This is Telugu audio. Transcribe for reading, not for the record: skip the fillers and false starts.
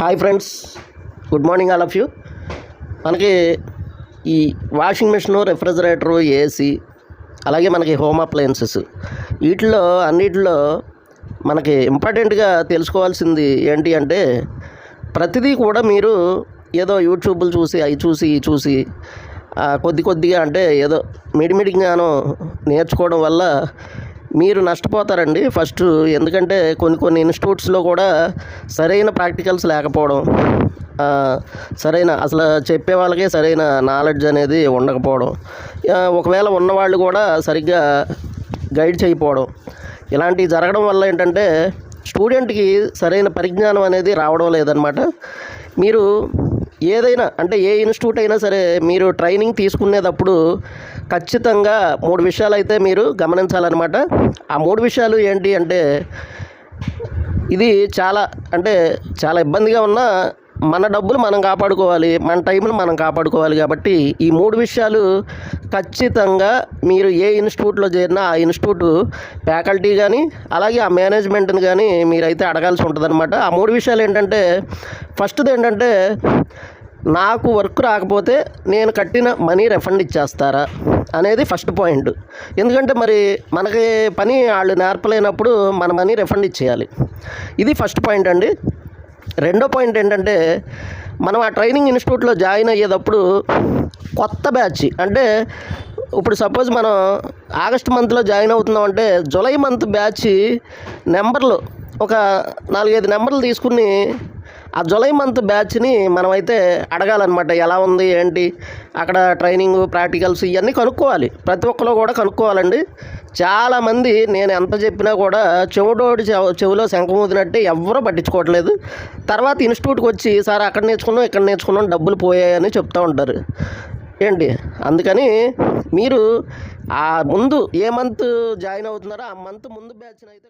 Hi friends, good morning all of you. మనకి ఈ వాషింగ్ మిషను, రెఫ్రిజరేటరు, ఏసీ, అలాగే మనకి హోమ్ అప్లయన్సెస్, వీటిలో అన్నిటిలో మనకి ఇంపార్టెంట్గా తెలుసుకోవాల్సింది ఏంటి అంటే, ప్రతిదీ కూడా మీరు ఏదో యూట్యూబ్లు చూసి అవి చూసి ఇవి చూసి కొద్దిగా అంటే ఏదో మిడిమిడిగానో నేర్చుకోవడం వల్ల మీరు నష్టపోతారండి. ఫస్ట్ ఎందుకంటే కొన్ని ఇన్స్టిట్యూట్స్లో కూడా సరైన ప్రాక్టికల్స్ లేకపోవడం, సరైన అసలు చెప్పే వాళ్ళకే సరైన నాలెడ్జ్ అనేది ఉండకపోవడం, ఒకవేళ ఉన్నవాళ్ళు కూడా సరిగ్గా గైడ్ చేయకపోవడం, ఇలాంటివి జరగడం వల్ల ఏంటంటే స్టూడెంట్కి సరైన పరిజ్ఞానం అనేది రావడం లేదనమాట. మీరు ఏదైనా అంటే ఏ ఇన్స్టిట్యూట్ అయినా సరే మీరు ట్రైనింగ్ తీసుకునేటప్పుడు ఖచ్చితంగా 3 విషయాలు అయితే మీరు గమనించాలన్నమాట. ఆ 3 విషయాలు ఏంటి అంటే, ఇది చాలా ఇబ్బందిగా ఉన్న మన డబ్బులు మనం కాపాడుకోవాలి, మన టైంను మనం కాపాడుకోవాలి. కాబట్టి ఈ 3 విషయాలు ఖచ్చితంగా మీరు ఏ ఇన్స్టిట్యూట్లో చేరినా ఆ ఇన్స్టిట్యూట్ ఫ్యాకల్టీ కానీ అలాగే ఆ మేనేజ్మెంట్ని కానీ మీరైతే అడగాల్సి ఉంటుందన్నమాట. ఆ 3 విషయాలు ఏంటంటే, ఫస్ట్ది ఏంటంటే, నాకు వర్క్ రాకపోతే నేను కట్టిన మనీ రిఫండ్ ఇచ్చేస్తారా అనేది ఫస్ట్ పాయింట్. ఎందుకంటే మరి మనకి పని వాళ్ళు నేర్పలేనప్పుడు మన మనీ రిఫండ్ ఇచ్చేయాలి. ఇది ఫస్ట్ పాయింట్ అండి. రెండో పాయింట్ ఏంటంటే, మనం ఆ ట్రైనింగ్ ఇన్స్టిట్యూట్లో జాయిన్ అయ్యేటప్పుడు కొత్త బ్యాచ్ అంటే ఇప్పుడు సపోజ్ మనం ఆగస్ట్ మంత్లో జాయిన్ అవుతున్నాం అంటే జూలై మంత్ బ్యాచ్ నెంబర్లు ఒక 4-5 నెంబర్లు తీసుకుని ఆ జూలై మంత్ బ్యాచ్ని మనమైతే అడగాలన్నమాట. ఎలా ఉంది ఏంటి అక్కడ ట్రైనింగ్, ప్రాక్టికల్స్ ఇవన్నీ కనుక్కోవాలి. ప్రతి ఒక్కరు కూడా కనుక్కోవాలండి. చాలామంది నేను ఎంత చెప్పినా కూడా చెవిలో శంఖం ఊదినట్టే ఎవ్వరూ పట్టించుకోవట్లేదు. తర్వాత ఇన్స్టిట్యూట్కి వచ్చి సార్ అక్కడ నేర్చుకున్నాం ఇక్కడ నేర్చుకున్నాం డబ్బులు పోయాయని చెప్తూ ఉంటారు ఏంటి. అందుకని మీరు ఆ ముందు ఏ మంత్ జాయిన్ అవుతున్నారో ఆ మంత్ ముందు బ్యాచ్ని అయితే